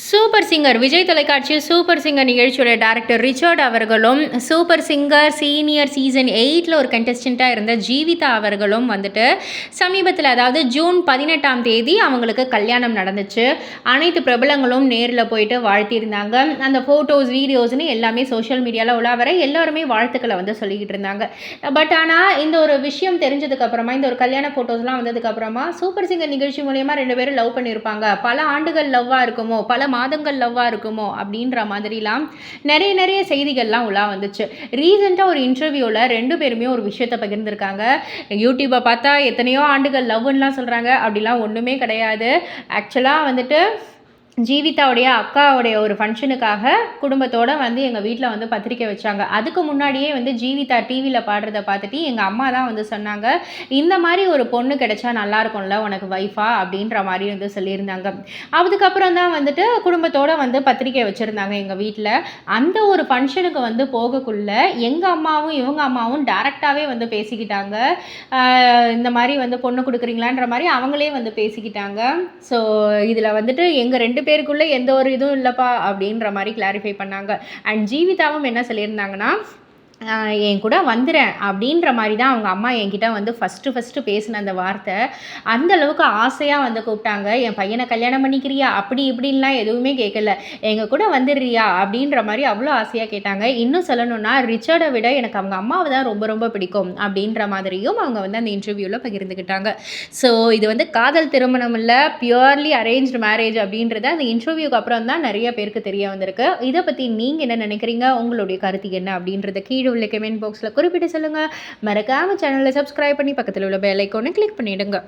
Super singer Vijay தொலைக்காட்சி super singer நிகழ்ச்சியோட director Richard அவர்களும் சூப்பர் சிங்கர் சீனியர் சீசன் 8ல் ஒரு கண்டஸ்டண்ட்டாக இருந்த ஜீவிதா அவர்களும் வந்துட்டு சமீபத்தில் அதாவது ஜூன் 18ஆம் தேதி அவங்களுக்கு கல்யாணம் நடந்துச்சு. அனைத்து பிரபலங்களும் நேரில் போயிட்டு வாழ்த்தியிருந்தாங்க. அந்த ஃபோட்டோஸ் வீடியோஸ்னு எல்லாமே சோஷியல் மீடியாவில் உலா வர எல்லாருமே வாழ்த்துக்களை வந்து சொல்லிக்கிட்டு இருந்தாங்க. பட் ஆனால் இந்த ஒரு விஷயம் தெரிஞ்சதுக்கப்புறமா இந்த ஒரு கல்யாண ஃபோட்டோஸ்லாம் வந்ததுக்கப்புறமா சூப்பர் சிங்கர் நிகழ்ச்சி மூலயமா 2 பேரும் லவ் பண்ணியிருப்பாங்க, பல ஆண்டுகள் லவ்வாக இருக்குமோ, பல மாதங்கள் லவ்வாக இருக்குமோ அப்படின்ற மாதிரிலாம் நிறைய செய்திகள்லாம் உலா வந்துச்சு. ரீசெண்டாக ஒரு இன்டர்வியூவில் 2 பேருமே ஒரு விஷயத்தை பகிர்ந்திருக்காங்க. யூடியூப்பை பார்த்தா எத்தனையோ ஆண்டுகள் லவ்னுலாம் சொல்கிறாங்க, அப்படிலாம் ஒன்றுமே கிடையாது. ஆக்சுவலாக வந்துட்டு ஜீவிதாவுடைய அக்காவுடைய ஒரு ஃபங்க்ஷனுக்காக குடும்பத்தோடு வந்து எங்கள் வீட்டில் வந்து பத்திரிக்கை வச்சாங்க. அதுக்கு முன்னாடியே வந்து ஜீவிதா டிவியில் பாடுறத பார்த்துட்டு எங்கள் அம்மா தான் வந்து சொன்னாங்க, இந்த மாதிரி ஒரு பொண்ணு கிடைச்சா நல்லாயிருக்கும்ல உனக்கு வைஃபா அப்படின்ற மாதிரி வந்து சொல்லியிருந்தாங்க. அதுக்கப்புறம் தான் வந்துட்டு குடும்பத்தோடு வந்து பத்திரிக்கை வச்சுருந்தாங்க எங்கள் வீட்டில். அந்த ஒரு ஃபங்க்ஷனுக்கு வந்து போகக்குள்ள எங்கள் அம்மாவும் இவங்க அம்மாவும் டேரெக்டாகவே வந்து பேசிக்கிட்டாங்க. இந்த மாதிரி வந்து பொண்ணு கொடுக்குறீங்களான்ற மாதிரி அவங்களே வந்து பேசிக்கிட்டாங்க. ஸோ இதில் வந்துட்டு எங்கள் 2 பேருக்குள்ளே எந்த ஒரு இதுவும் இல்லைப்பா அப்படின்ற மாதிரி கிளாரிஃபை பண்ணாங்க. அண்ட் ஜீவிதாவும் என்ன சொல்லியிருந்தாங்கன்னா, என் கூட வந்துடுறேன் அப்படின்ற மாதிரி தான் அவங்க அம்மா என்கிட்ட வந்து ஃபஸ்ட்டு பேசின அந்த வார்த்தை. அந்தளவுக்கு ஆசையாக வந்து கூப்பிட்டாங்க. என் பையனை கல்யாணம் பண்ணிக்கிறியா அப்படி இப்படின்லாம் எதுவுமே கேட்கல, எங்கள் கூட வந்துடுறியா அப்படின்ற மாதிரி அவ்வளோ ஆசையாக கேட்டாங்க. இன்னும் சொல்லணும்னா ரிச்சர்டை விட எனக்கு அவங்க அம்மாவை தான் ரொம்ப பிடிக்கும் அப்படின்ற மாதிரியும் அவங்க வந்து அந்த இன்டர்வியூவில் பகிர்ந்துக்கிட்டாங்க. ஸோ இது வந்து காதல் திருமணம் இல்லை, பியூர்லி அரேஞ்ச்டு மேரேஜ் அப்படின்றத அந்த இன்டர்வியூக்கு அப்புறம் தான் நிறைய பேருக்கு தெரிய வந்திருக்கு. இதை பற்றி நீங்கள் என்ன நினைக்கிறீங்க, உங்களுடைய கருத்து என்ன அப்படின்றத கீழே உள்ள கமெண்ட் பாக்ஸில் குறிப்பிட்டு சொல்லுங்கள். மறக்காமல் சேனலை சப்ஸ்கிரைப் பண்ணி பக்கத்தில் உள்ள பெல் ஐக்கானை கிளிக் பண்ணிவிடுங்க.